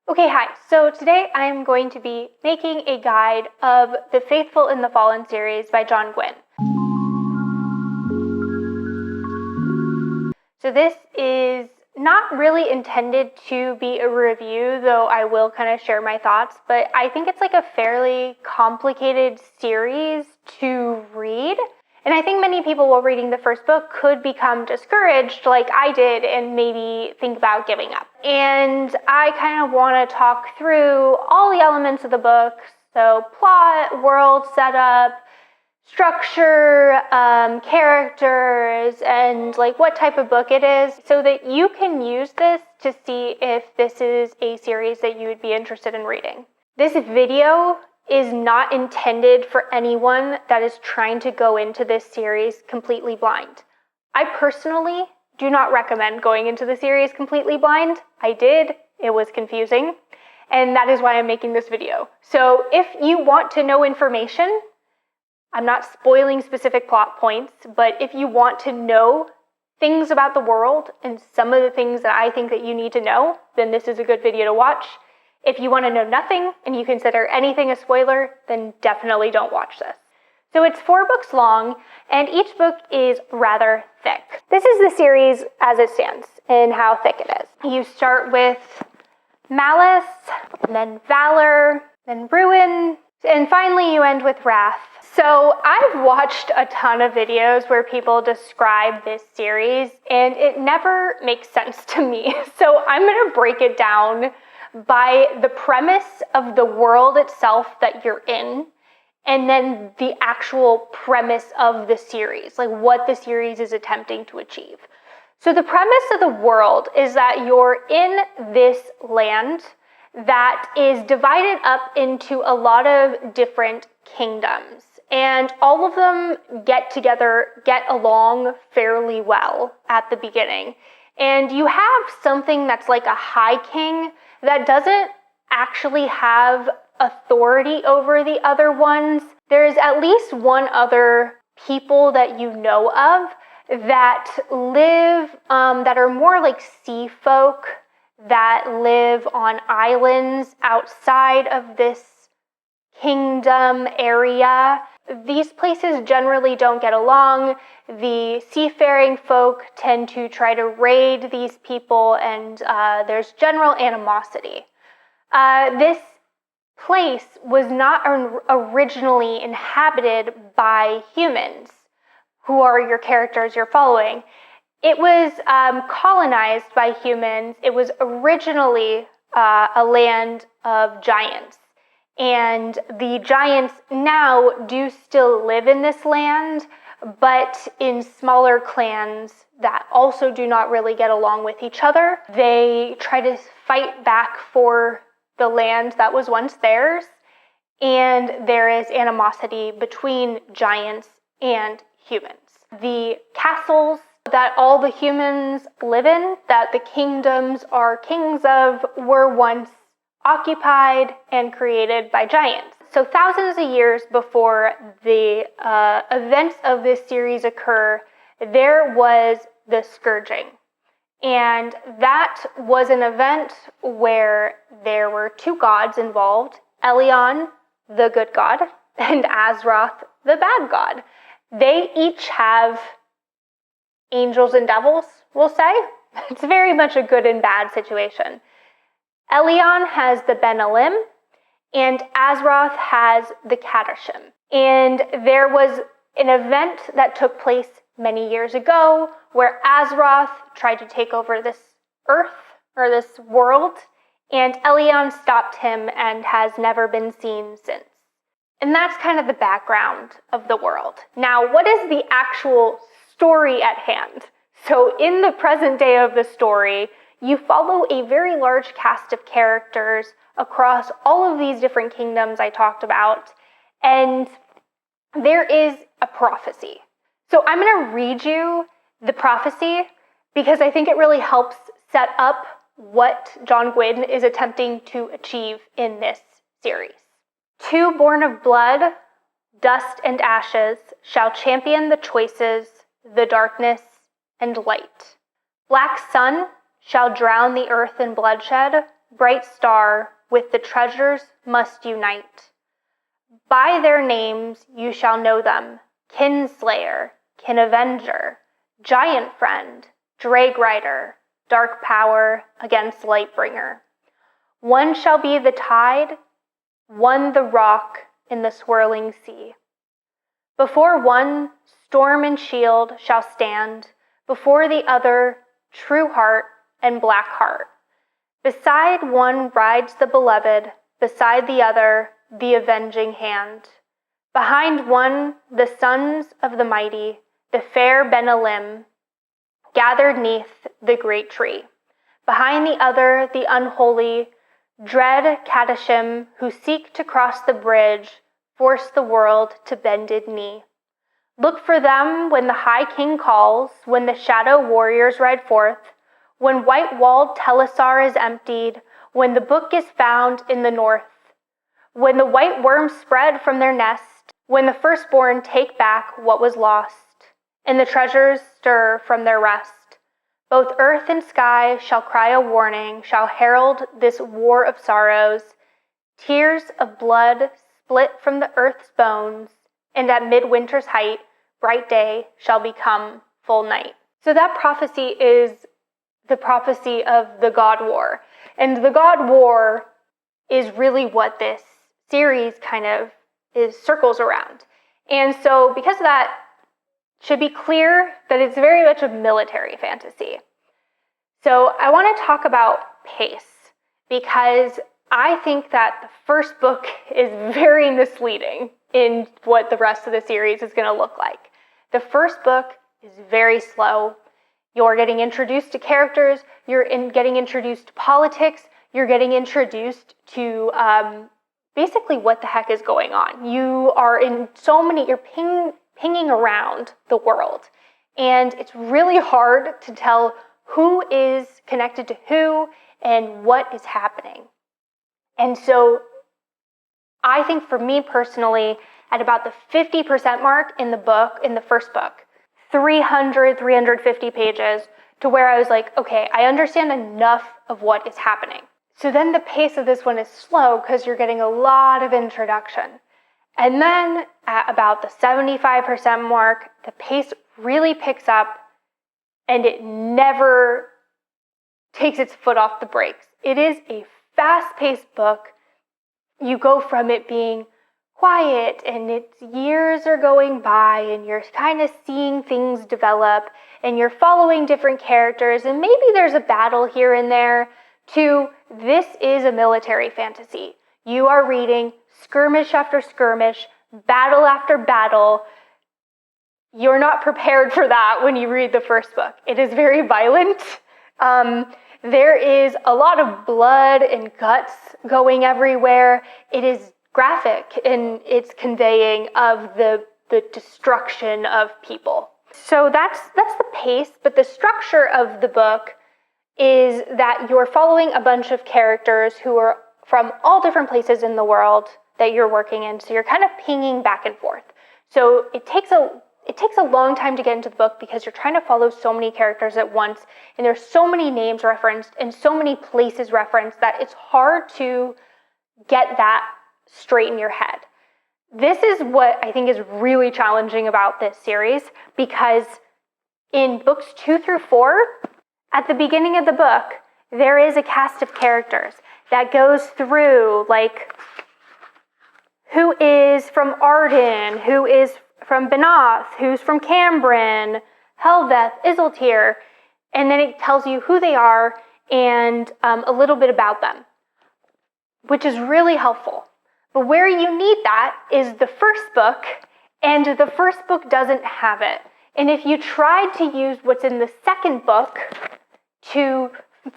Okay, hi. So today I'm going to be making a guide of The Faithful in the Fallen series by Gwynne. So this is not really intended to be a review, though I will kind of share my thoughts, but I think it's like a fairly complicated series to read. And I think many people while reading the first book could become discouraged like I did and maybe think about giving up. And I kind of want to talk through all the elements of the book. So plot, world setup, structure, characters, and like what type of book it is, so that you can use this to see if this is a series that you would be interested in reading. This video is not intended for anyone that is trying to go into this series completely blind. I personally do not recommend going into the series completely blind. I did, it was confusing, and that is why I'm making this video. So if you want to know information, I'm not spoiling specific plot points, but if you want to know things about the world and some of the things that I think that you need to know, then this is a good video to watch. If you want to know nothing and you consider anything a spoiler, then definitely don't watch this. So it's 4 books long, and each book is rather thick. This is the series as it stands and how thick it is. You start with Malice, and then Valor, then Ruin, and finally you end with Wrath. So I've watched a ton of videos where people describe this series, and it never makes sense to me. So I'm going to break it down by the premise of the world itself that you're in, and then the actual premise of the series, like what the series is attempting to achieve. So the premise of the world is that you're in this land that is divided up into a lot of different kingdoms, and all of them get along fairly well at the beginning. And you have something that's like a high king that doesn't actually have authority over the other ones. There's at least one other people that you know of that live, that are more like sea folk, that live on islands outside of this kingdom area. These places generally don't get along. The seafaring folk tend to try to raid these people, and there's general animosity. This place was not originally inhabited by humans, who are your characters you're following. It was colonized by humans. It was originally a land of giants. And the giants now do still live in this land, but in smaller clans that also do not really get along with each other. They try to fight back for the land that was once theirs, and there is animosity between giants and humans. The castles that all the humans live in, that the kingdoms are kings of, were once occupied and created by giants. So thousands of years before the events of this series occur, there was the scourging. And that was an event where there were 2 gods involved, Elion, the good god, and Azroth, the bad god. They each have angels and devils, we'll say. It's very much a good and bad situation. Elion has the Ben-Elim, and Azroth has the Kadashim. And there was an event that took place many years ago where Azroth tried to take over this earth, or this world, and Elion stopped him and has never been seen since. And that's kind of the background of the world. Now, what is the actual story at hand? So in the present day of the story, you follow a very large cast of characters across all of these different kingdoms I talked about, and there is a prophecy. So I'm going to read you the prophecy because I think it really helps set up what Gwynne is attempting to achieve in this series. 2 born of blood, dust and ashes, shall champion the choices, the darkness and light. Black sun shall drown the earth in bloodshed, bright star, with the treasures must unite. By their names you shall know them, Kinslayer, Kinavenger, Giant Friend, Drag Rider, Dark Power against Lightbringer. One shall be the tide, one the rock in the swirling sea. Before one, storm and shield shall stand, before the other, true heart and black heart. Beside one rides the beloved, beside the other, the avenging hand. Behind one, the sons of the mighty, the fair Benalim, gathered neath the great tree. Behind the other, the unholy, dread Kadashim, who seek to cross the bridge, force the world to bended knee. Look for them when the high king calls, when the shadow warriors ride forth, when white-walled Telesar is emptied, when the book is found in the north, when the white worms spread from their nest, when the firstborn take back what was lost, and the treasures stir from their rest. Both earth and sky shall cry a warning, shall herald this war of sorrows. Tears of blood split from the earth's bones, and at midwinter's height, bright day shall become full night. So that prophecy is the prophecy of the God War. And the God War is really what this series kind of circles around. And so because of that, should be clear that it's very much a military fantasy. So I want to talk about pace, because I think that the first book is very misleading in what the rest of the series is going to look like. The first book is very slow. You're getting introduced to characters, getting introduced to politics, you're getting introduced to basically what the heck is going on. You are in you're pinging around the world, and it's really hard to tell who is connected to who and what is happening. And so I think for me personally, at about the 50% mark in the first book, 350 pages, to where I was like, okay, I understand enough of what is happening. So then the pace of this one is slow because you're getting a lot of introduction. And then at about the 75% mark, the pace really picks up and it never takes its foot off the brakes. It is a fast-paced book. You go from it being quiet and years are going by and you're kind of seeing things develop and you're following different characters and maybe there's a battle here and there, to this is a military fantasy. You are reading skirmish after skirmish, battle after battle. You're not prepared for that when you read the first book. It is very violent. There is a lot of blood and guts going everywhere. It is graphic in its conveying of the destruction of people. So that's the pace, but the structure of the book is that you're following a bunch of characters who are from all different places in the world that you're working in, so you're kind of pinging back and forth. So it takes a long time to get into the book because you're trying to follow so many characters at once, and there's so many names referenced and so many places referenced that it's hard to get that straight in your head. This is what I think is really challenging about this series, because in books 2 through 4, at the beginning of the book, there is a cast of characters that goes through, like, who is from Arden, who is from Benath, who's from Cambrin, Helveth, Isiltir, and then it tells you who they are and a little bit about them, which is really helpful. But where you need that is the first book, and the first book doesn't have it. And if you tried to use what's in the second book to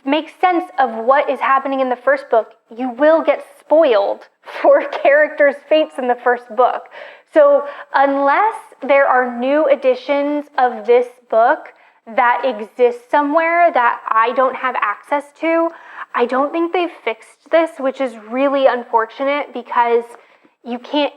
make sense of what is happening in the first book, you will get spoiled for characters' fates in the first book. So unless there are new editions of this book that exist somewhere that I don't have access to, I don't think they've fixed this, which is really unfortunate, because you can't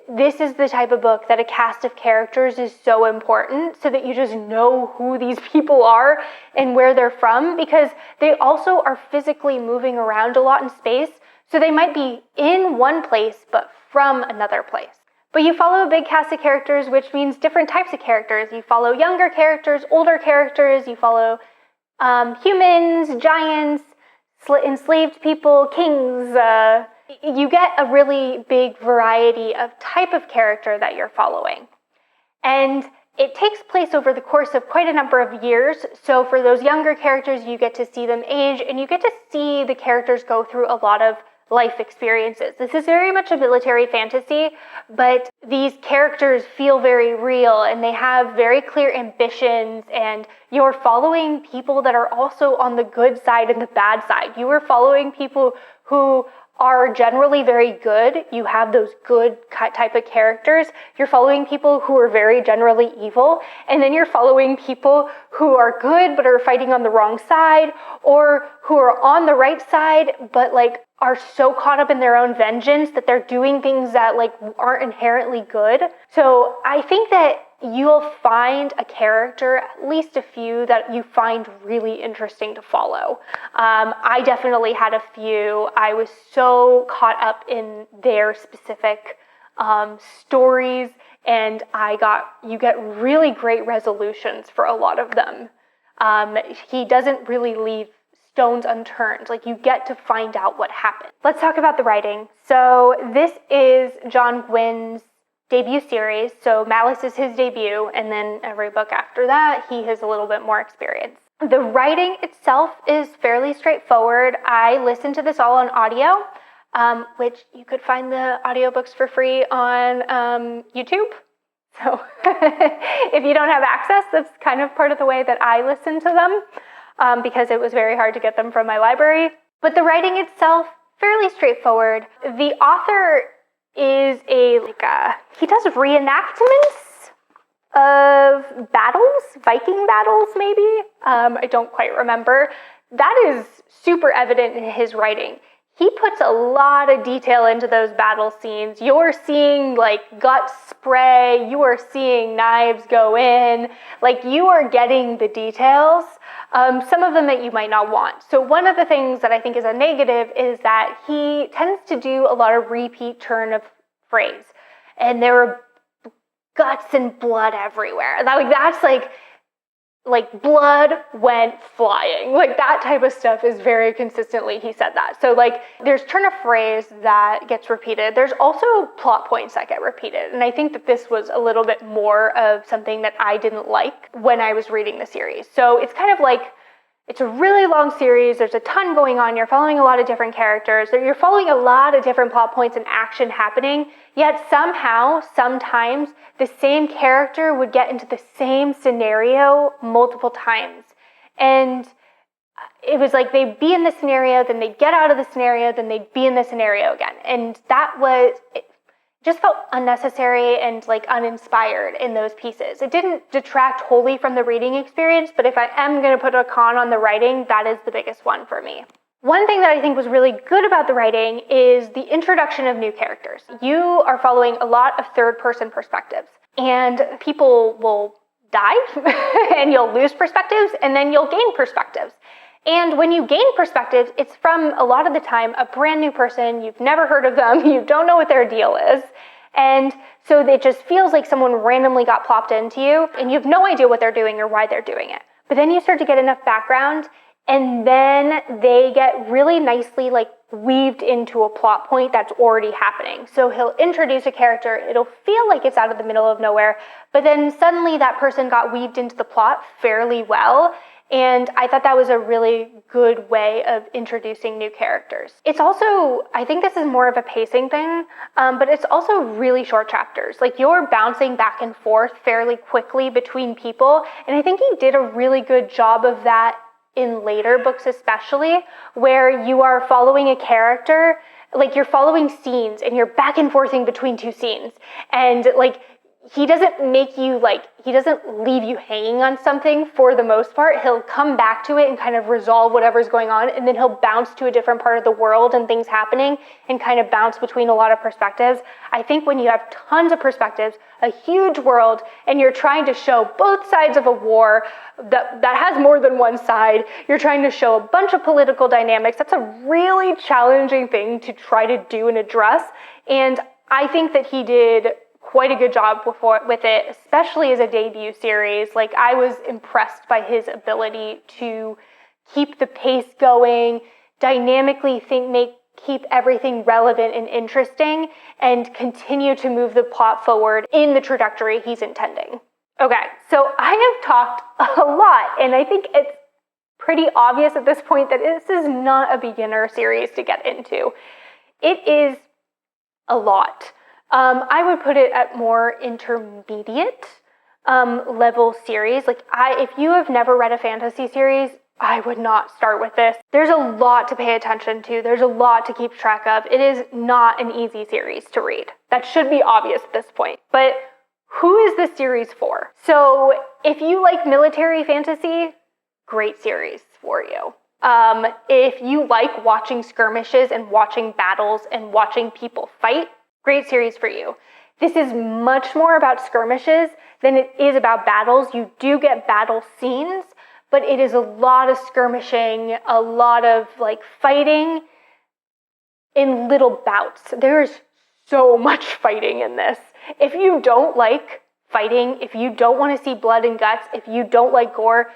this is the type of book that a cast of characters is so important, so that you just know who these people are and where they're from, because they also are physically moving around a lot in space, so they might be in one place but from another place. But you follow a big cast of characters, which means different types of characters. You follow younger characters, older characters, you follow humans, giants, enslaved people, kings. You get a really big variety of type of character that you're following. And it takes place over the course of quite a number of years. So for those younger characters, you get to see them age, and you get to see the characters go through a lot of life experiences. This is very much a military fantasy, but these characters feel very real, and they have very clear ambitions, and you're following people that are also on the good side and the bad side. You are following people who are generally very good. You have those good type of characters. You're following people who are very generally evil, and then you're following people who are good but are fighting on the wrong side, or who are on the right side but like are so caught up in their own vengeance that they're doing things that like aren't inherently good. So I think that you'll find a character, at least a few, that you find really interesting to follow. I definitely had a few. I was so caught up in their specific stories, and you get really great resolutions for a lot of them. He doesn't really leave stones unturned. Like, you get to find out what happened. Let's talk about the writing. So this is John Gwynne's debut series. So Malice is his debut, and then every book after that, he has a little bit more experience. The writing itself is fairly straightforward. I listened to this all on audio, which you could find the audiobooks for free on YouTube. So if you don't have access, that's kind of part of the way that I listen to them, because it was very hard to get them from my library. But the writing itself, fairly straightforward. The author is he does reenactments of battles, Viking battles maybe. I don't quite remember. That is super evident in his writing. He puts a lot of detail into those battle scenes. You're seeing like guts spray, you are seeing knives go in, like you are getting the details, some of them that you might not want. So one of the things that I think is a negative is that he tends to do a lot of repeat turn of phrase, and there are guts and blood everywhere. That's like blood went flying. Like that type of stuff is very consistently, he said that. So like there's turn of phrase that gets repeated. There's also plot points that get repeated. And I think that this was a little bit more of something that I didn't like when I was reading the series. So it's kind of like, it's a really long series. There's a ton going on. You're following a lot of different characters. You're following a lot of different plot points and action happening. Yet somehow, sometimes, the same character would get into the same scenario multiple times. And it was like they'd be in the scenario, then they'd get out of the scenario, then they'd be in the scenario again. And it just felt unnecessary and like uninspired in those pieces. It didn't detract wholly from the reading experience, but if I am going to put a con on the writing, that is the biggest one for me. One thing that I think was really good about the writing is the introduction of new characters. You are following a lot of third-person perspectives, and people will die, and you'll lose perspectives, and then you'll gain perspectives. And when you gain perspectives, it's from, a lot of the time, a brand new person. You've never heard of them. You don't know what their deal is. And so it just feels like someone randomly got plopped into you, and you have no idea what they're doing or why they're doing it. But then you start to get enough background, and then they get really nicely like weaved into a plot point that's already happening. So he'll introduce a character, it'll feel like it's out of the middle of nowhere, but then suddenly that person got weaved into the plot fairly well. And I thought that was a really good way of introducing new characters. It's also, I think this is more of a pacing thing, but it's also really short chapters. Like, you're bouncing back and forth fairly quickly between people, and I think he did a really good job of that in later books especially, where you are following a character, like you're following scenes, and you're back and forthing between two scenes. And like, he doesn't make you he doesn't leave you hanging on something for the most part. He'll come back to it and kind of resolve whatever's going on, and then he'll bounce to a different part of the world and things happening and kind of bounce between a lot of perspectives. I think when you have tons of perspectives, a huge world, and you're trying to show both sides of a war that has more than one side, you're trying to show a bunch of political dynamics, that's a really challenging thing to try to do and address. And I think that he did quite a good job with it, especially as a debut series. I was impressed by his ability to keep the pace going, dynamically keep everything relevant and interesting, and continue to move the plot forward in the trajectory he's intending. Okay, so I have talked a lot, and I think it's pretty obvious at this point that this is not a beginner series to get into. It is a lot. I would put it at more intermediate level series. If you have never read a fantasy series, I would not start with this. There's a lot to pay attention to. There's a lot to keep track of. It is not an easy series to read. That should be obvious at this point. But who is this series for? So if you like military fantasy, great series for you. If you like watching skirmishes and watching battles and watching people fight, great series for you. This is much more about skirmishes than it is about battles. You do get battle scenes, but it is a lot of skirmishing, a lot of fighting in little bouts. There's so much fighting in this. If you don't like fighting, if you don't want to see blood and guts, if you don't like gore,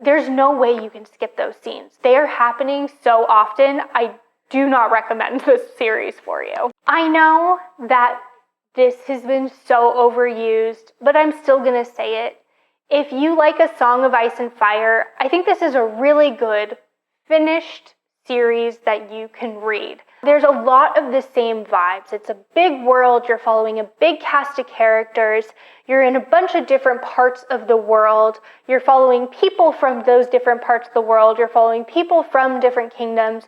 there's no way you can skip those scenes. They are happening so often. I do not recommend this series for you. I know that this has been so overused, but I'm still going to say it. If you like A Song of Ice and Fire, I think this is a really good, finished series that you can read. There's a lot of the same vibes. It's a big world. You're following a big cast of characters. You're in a bunch of different parts of the world. You're following people from those different parts of the world. You're following people from different kingdoms.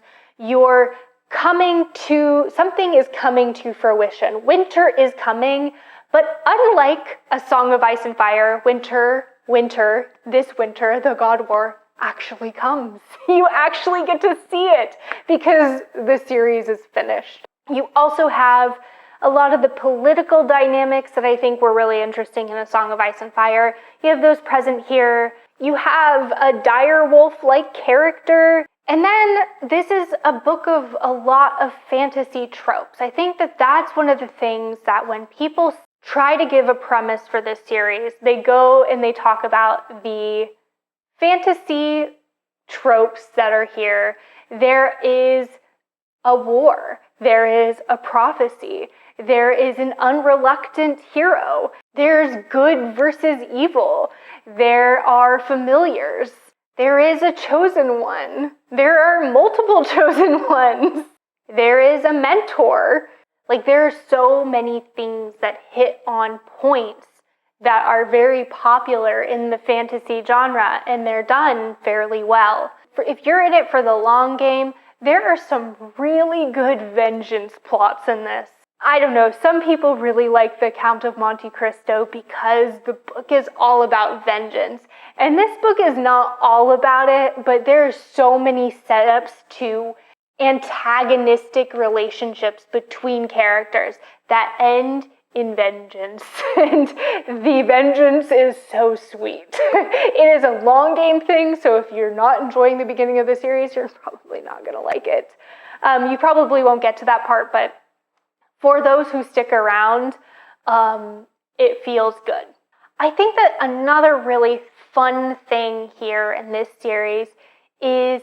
Something is coming to fruition. Winter is coming, but unlike A Song of Ice and Fire, this winter, the God War actually comes. You actually get to see it because the series is finished. You also have a lot of the political dynamics that I think were really interesting in A Song of Ice and Fire. You have those present here. You have a dire wolf-like character. And then this is a book of a lot of fantasy tropes. I think that that's one of the things that when people try to give a premise for this series, they go and they talk about the fantasy tropes that are here. There is a war. There is a prophecy. There is an unreluctant hero. There's good versus evil. There are familiars. There is a chosen one. There are multiple chosen ones. There is a mentor. There are so many things that hit on points that are very popular in the fantasy genre, and they're done fairly well. If you're in it for the long game, there are some really good vengeance plots in this. I don't know, some people really like The Count of Monte Cristo because the book is all about vengeance. And this book is not all about it, but there are so many setups to antagonistic relationships between characters that end in vengeance. And the vengeance is so sweet. It is a long game thing, so if you're not enjoying the beginning of the series, you're probably not going to like it. You probably won't get to that part, but for those who stick around, it feels good. I think that another really fun thing here in this series is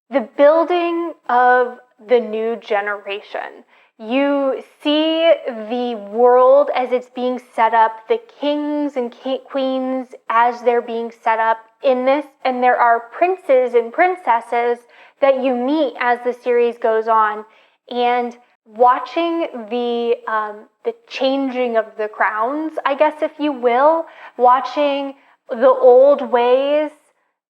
the building of the new generation. You see the world as it's being set up, the kings and queens as they're being set up in this, and there are princes and princesses that you meet as the series goes on. And watching the changing of the crowns, I guess if you will, watching the old ways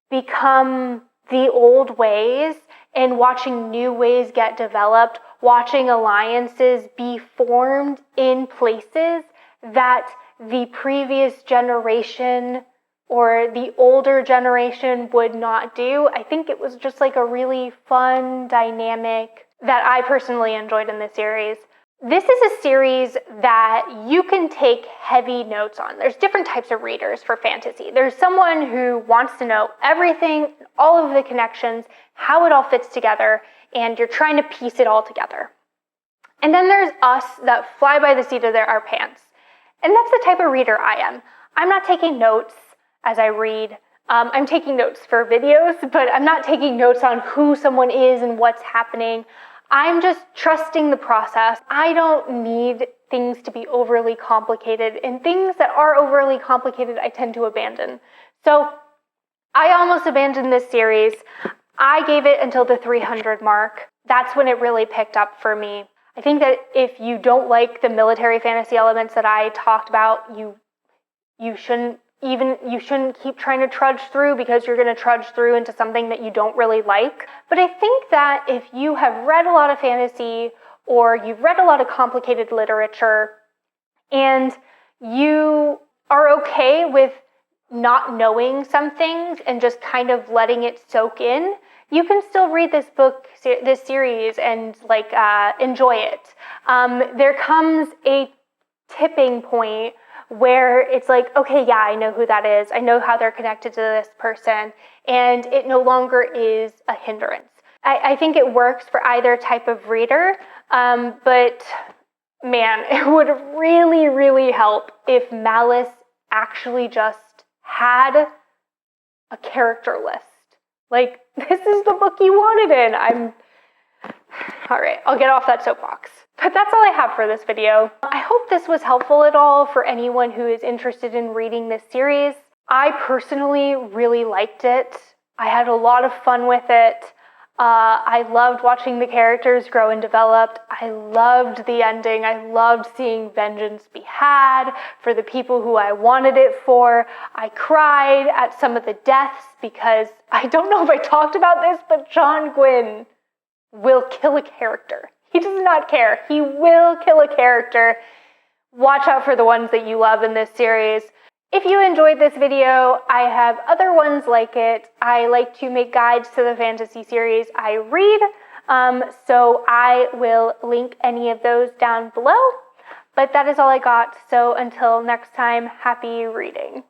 become the old ways and watching new ways get developed, watching alliances be formed in places that the previous generation or the older generation would not do. I think it was just like a really fun dynamic that I personally enjoyed in this series. This is a series that you can take heavy notes on. There's different types of readers for fantasy. There's someone who wants to know everything, all of the connections, how it all fits together, and you're trying to piece it all together. And then there's us that fly by the seat of our pants. And that's the type of reader I am. I'm not taking notes as I read. I'm taking notes for videos, but I'm not taking notes on who someone is and what's happening. I'm just trusting the process. I don't need things to be overly complicated, and things that are overly complicated, I tend to abandon. So I almost abandoned this series. I gave it until the 300 mark. That's when it really picked up for me. I think that if you don't like the military fantasy elements that I talked about, you shouldn't keep trying to trudge through, because you're going to trudge through into something that you don't really like. But I think that if you have read a lot of fantasy, or you've read a lot of complicated literature, and you are okay with not knowing some things and just kind of letting it soak in, you can still read this series, and enjoy it. There comes a tipping point where it's like, okay, yeah, I know who that is. I know how they're connected to this person, and it no longer is a hindrance. I think it works for either type of reader, but man, it would really, really help if Malice actually just had a character list. Like, this is the book you wanted in. All right, I'll get off that soapbox. But that's all I have for this video. I hope this was helpful at all for anyone who is interested in reading this series. I personally really liked it. I had a lot of fun with it. I loved watching the characters grow and develop. I loved the ending. I loved seeing vengeance be had for the people who I wanted it for. I cried at some of the deaths, because I don't know if I talked about this, but John Gwynne will kill a character. He does not care. He will kill a character. Watch out for the ones that you love in this series. If you enjoyed this video, I have other ones like it. I like to make guides to the fantasy series I read, so I will link any of those down below. But that is all I got, so until next time, happy reading.